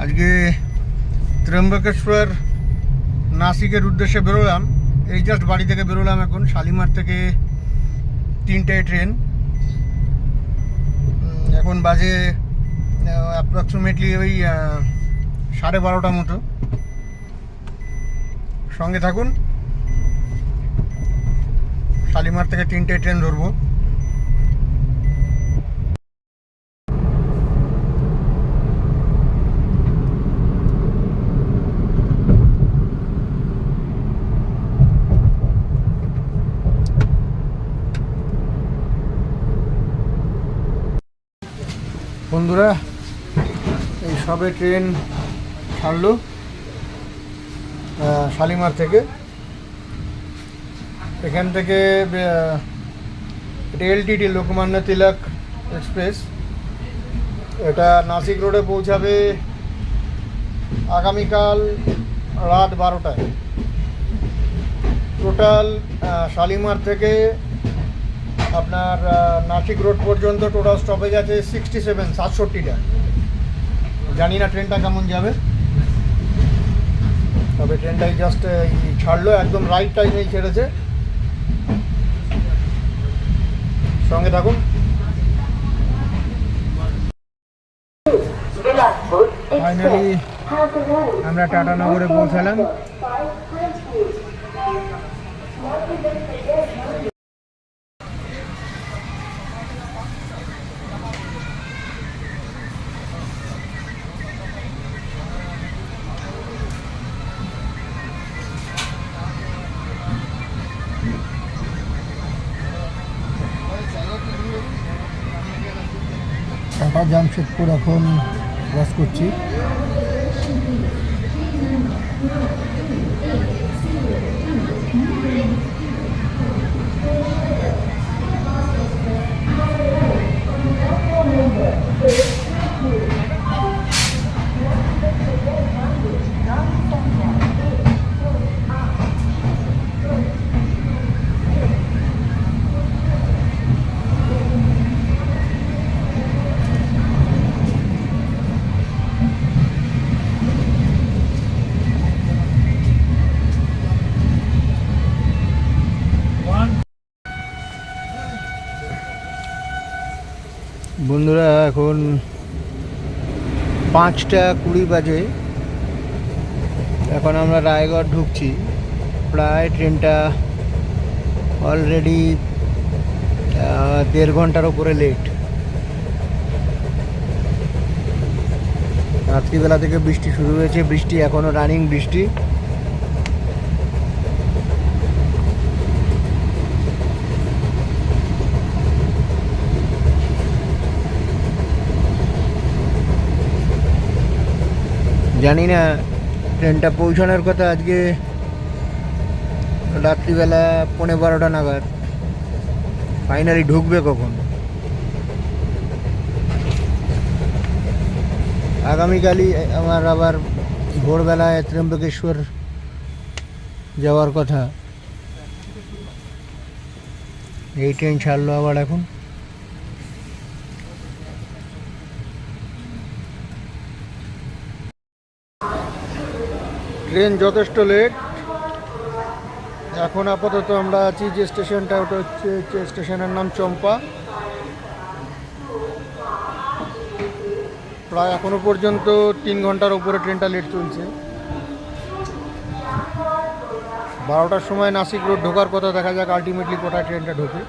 আজকে ত্র্যম্বকেশ্বর নাসিকের উদ্দেশ্যে বেরোলাম। এই জাস্ট বাড়ি থেকে বেরোলাম। এখন শালিমার থেকে 3টায় ট্রেন। এখন বাজে অ্যাপ্রক্সিমেটলি ওই 12:30 মতো। সঙ্গে থাকুন, শালিমার থেকে 3টায় ট্রেন ধরবো। বন্ধুরা, এই সবে ট্রেন ছাড়লো শালিমার থেকে। এখান থেকে এটা এলটিটি, লোকমান্য তিলক এক্সপ্রেস। এটা নাসিক রোডে পৌঁছাবে আগামীকাল রাত 12টায়। টোটাল শালিমার থেকে আপনার নাসিক রোড পর্যন্ত টোটাল স্টপেজ আছে 67টা। জানি না ট্রেনটা কেমন যাবে, তবে ট্রেনটাই জাস্ট ছাড়লো, একদম রাইট টাইমেই ছেড়েছে। সঙ্গে থাকুন। ফাইনালি আমরা টাটানগরে পৌঁছালাম। টাটা জামশেদপুর এখন ক্রস করছি। বন্ধুরা, এখন 5:20 বাজে। এখন আমরা রায়গড় ঢুকছি। প্রায় ট্রেনটা অলরেডি 1.5 ঘন্টার উপরে লেট। রাত্রিবেলা থেকে বৃষ্টি শুরু হয়েছে, বৃষ্টি এখনও রানিং বৃষ্টি। জানি না ট্রেনটা পৌঁছানোর কথা আজকে রাত্রিবেলা 12:15 নাগাদ। ফাইনালি ঢুকবে কখন? আগামীকালই আমার আবার ভোরবেলায় ত্র্যম্বকেশ্বর যাওয়ার কথা। এই ট্রেন ছাড়লো আবার এখন। ট্রেন যথেষ্ট লেট। এখন আপাতত আমরা আছি যে স্টেশনটা, ওটা হচ্ছে স্টেশনের নাম চম্পা। প্রায় এখনো পর্যন্ত 3 ঘন্টার উপরে ট্রেনটা লেট চলছে। 12টার সময় নাসিক রোড ঢোকার কথা, দেখা যাক আলটিমেটলি কোথায় ট্রেনটা ঢোকে।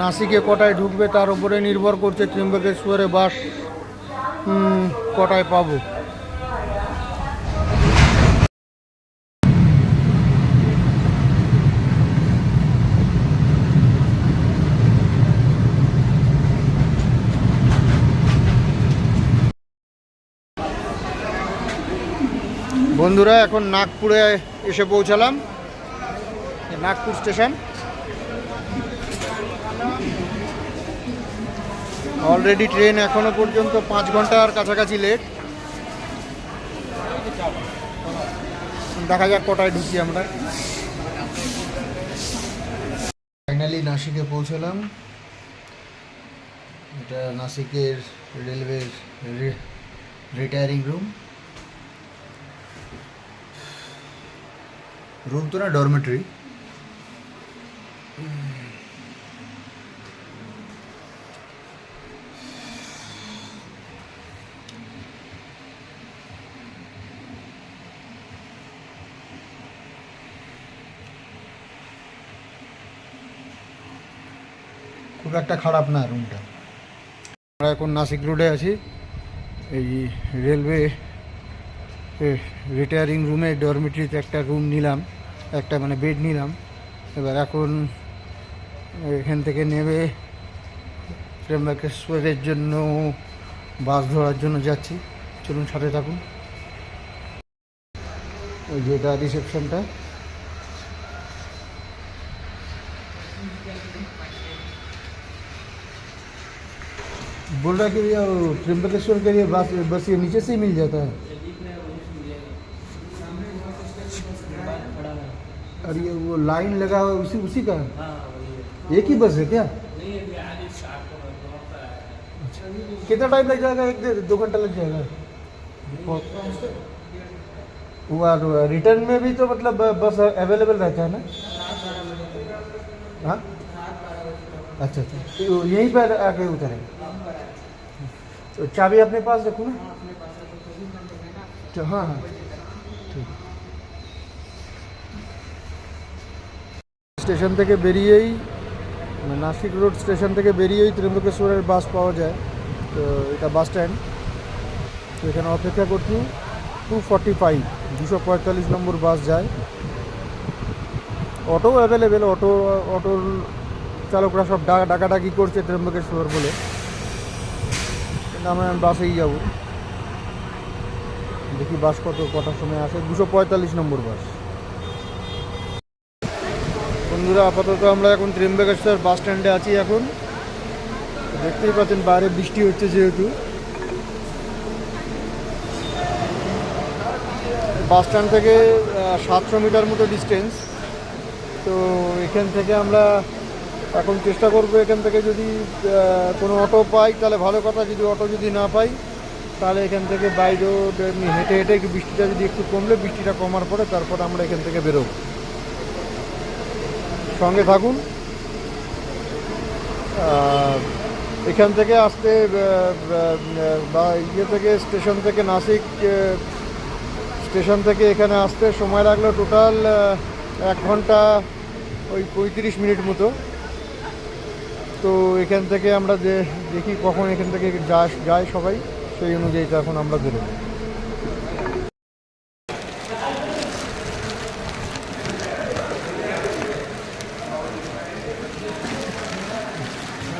নাসিকে কটায় ঢুকবে তার উপরে নির্ভর করছে ত্র্যম্বকেশ্বরে বাস কটায় পাবো। বন্ধুরা, এখন নাগপুরে এসে পৌঁছালাম। নাগপুর স্টেশন। অলরেডি ট্রেন এখনো পর্যন্ত 5 ঘন্টার কাছাকাছি লেট। দেখা যাক কটায় ঢুকি আমরা। ফাইনালি নাসিকে পৌঁছলাম। এটা নাসিকের রেলওয়ের রিটায়ারিং রুম তো না, ডরমেটরি। খুব একটা খারাপ না রুমটা। আমরা এখন নাসিক রোডে আছি। এই রেলওয়ে রিটায়ারিং রুমে ডরমিটরিতে একটা রুম নিলাম, একটা মানে বেড নিলাম। এবার এখন এখান থেকে নেমে ত্র্যম্বকেশ্বরের জন্য বাস ধরার জন্য যাচ্ছি। চলুন সাথে থাকুন। ওই যেটা রিসেপশনটা, बोल रहा है कि भैया त्र्यंबकेश्वर के लिए बस ये नीचे से ही मिल जाता है। और ये वो लाइन लगा हुआ उसी का एक ही बस है क्या? अच्छा, कितना टाइम लग जाएगा? 1-2 घंटा लग जाएगा। और रिटर्न में भी तो मतलब बस अवेलेबल रहता है ना? हाँ, अच्छा अच्छा, तो यहीं पर आके उतरेंगे। तो चाबी अपने पास रखो ना। हाँ हाँ ঠিক। স্টেশন থেকে বেরিয়েই নাসিক রোড স্টেশন থেকে বেরিয়েই ত্র্যম্বকেশ্বরের বাস পাওয়া যায়। তো এটা বাস স্ট্যান্ড। তো এখানে অপেক্ষা করছি। 245 নম্বর বাস যায়। অটো অ্যাভেলেবেল, অটোর চালকরা সব ডাকাডাকি করছে ত্র্যম্বকেশ্বর বলে, কিন্তু আমরা বাসেই যাব। দেখি বাস কটার সময় আসে। 245 নম্বর বাস। বন্ধুরা, আপাতত আমরা এখন ত্র্যম্বকেশ্বর বাস স্ট্যান্ডে আছি। এখন দেখতেই পাচ্ছেন বাইরে বৃষ্টি হচ্ছে, যেহেতু বাস স্ট্যান্ড থেকে 700 মিটার মতো ডিস্টেন্স। তো এখান থেকে আমরা এখন চেষ্টা করব, এখান থেকে যদি কোনো অটো পাই তাহলে ভালো কথা। যদি না পাই তাহলে এখান থেকে বাইরেও হেঁটে হেঁটে বৃষ্টিটা যদি একটু কমলে, বৃষ্টিটা কমার পরে তারপর আমরা এখান থেকে বেরোব। সঙ্গে থাকুন। এখান থেকে আসতে বা থেকে স্টেশন থেকে নাসিক স্টেশন থেকে এখানে আসতে সময় লাগলো টোটাল 1 ঘন্টা 35 মিনিট মতো। তো এখান থেকে আমরা দেখি কখন এখান থেকে যায় সবাই, সেই অনুযায়ী তো এখন আমরা বেরোব।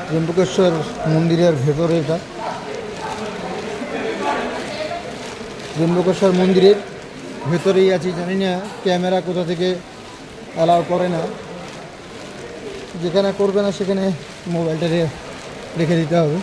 ত্র্যম্বকেশ্বর মন্দিরের ভেতরে, এটা ত্র্যম্বকেশ্বর মন্দিরের ভেতরেই আছি। জানি না ক্যামেরা কোথা থেকে অ্যালাউ করে না, যেখানে করবে না সেখানে মোবাইলটা রেখে দিতে হবে।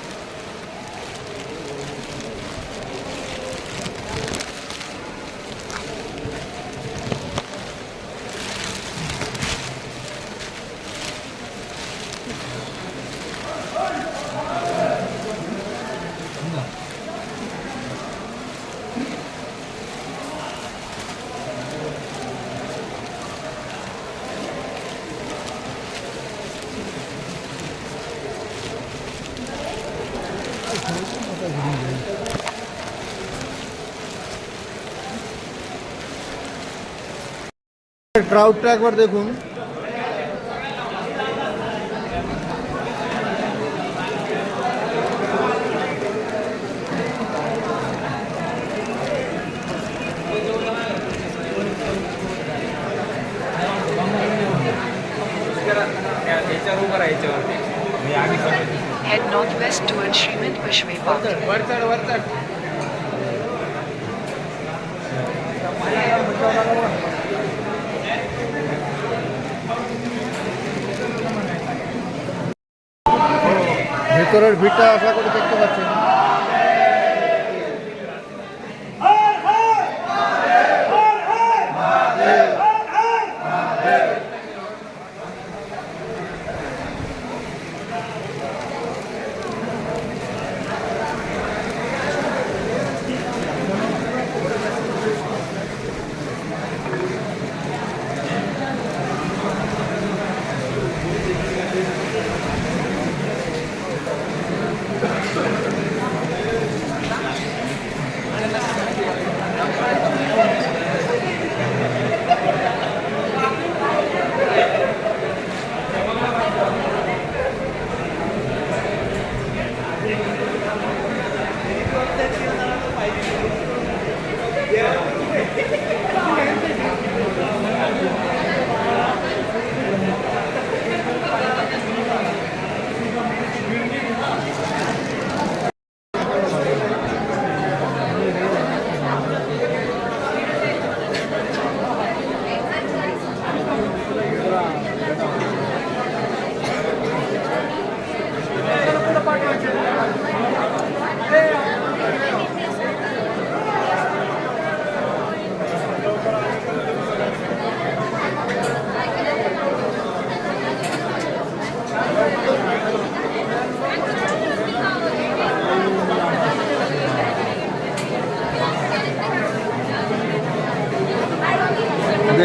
ক্রাউডটা একবার দেখুন। Head northwest towards Srimad Vishwepal. ভেতরের ভিড়টা আশা করি দেখতে পাচ্ছেন।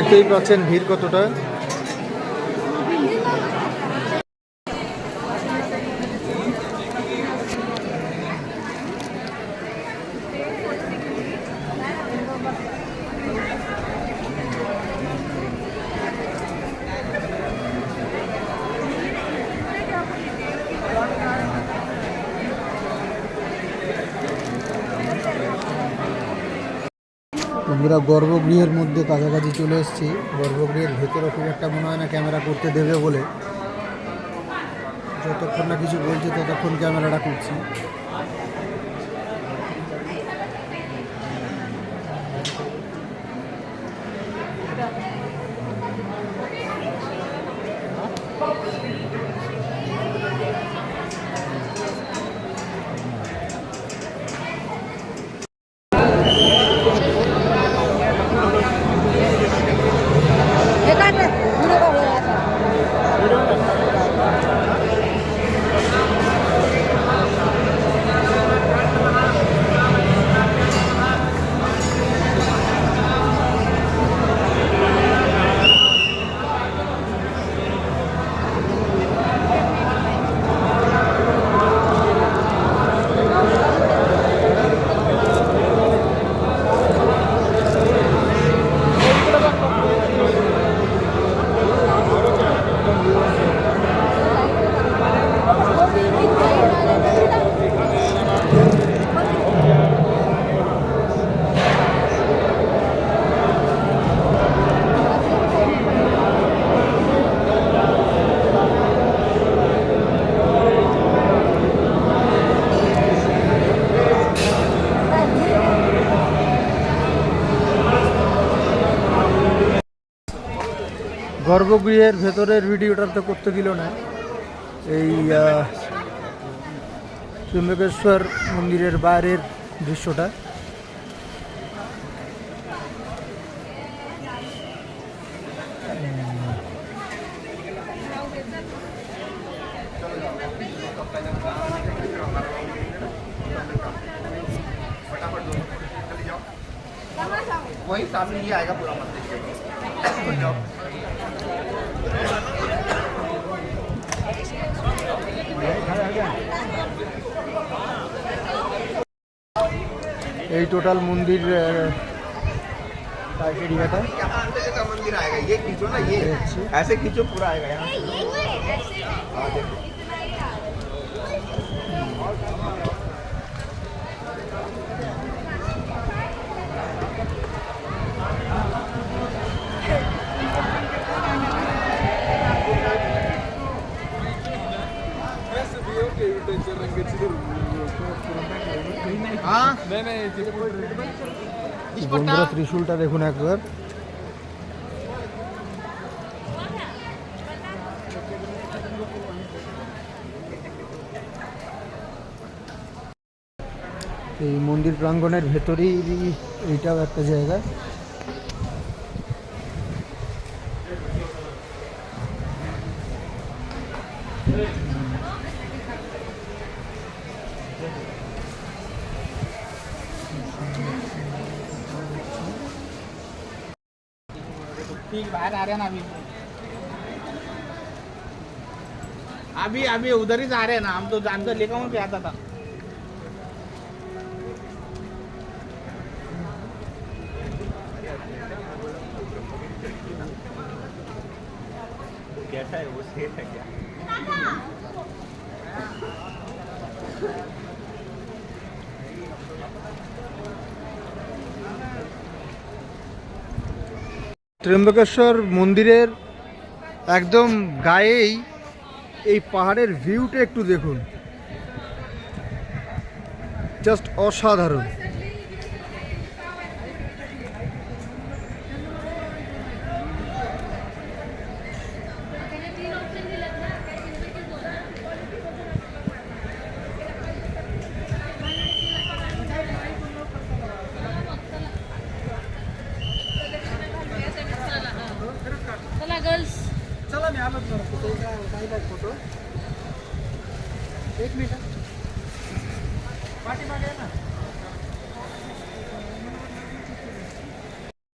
দেখতেই পাচ্ছেন ভিড় কতটা। আমরা গর্ভগৃহের মধ্যে কাছাকাছি চলে এসেছি। গর্ভগৃহের ভেতরে খুব একটা মনে হয় না ক্যামেরা করতে দেবে বলে, যতক্ষণ না কিছু বলছে ততক্ষণ ক্যামেরাটা করছি। গর্ভগৃহের ভেতরের ভিডিওটা তো করতে দিল না। এই ত্র্যম্বকেশ্বর মন্দিরের বাইরের দৃশ্যটা। वही सामने ये आएगा पूरा मंदिर के। এই টোটাল মন্দির এরিয়াটা। यहाँ अंदर जैसा मंदिर आएगा, ये खींचो ना, ये ऐसे खींचो पूरा आएगा यहाँ। हाँ, देखो। বন্ধুরা ত্রিশূলটা দেখুন একবার। এই মন্দির প্রাঙ্গণের ভেতরেই এইটাও একটা জায়গা। ठीक बाहर आ रहे हैं ना अभी उधर ही जा रहे हैं ना। हम तो जानकर लेकर वहाँ पे आता था। कैसा है वो, सेफ है क्या? ত্র্যম্বকেশ্বর মন্দিরের একদম গায়েই এই পাহাড়ের ভিউটা একটু দেখুন, জাস্ট অসাধারণ। गर्ल्स चला मी आलो फोटो 1 मिनिट पाठीमागे आहे ना।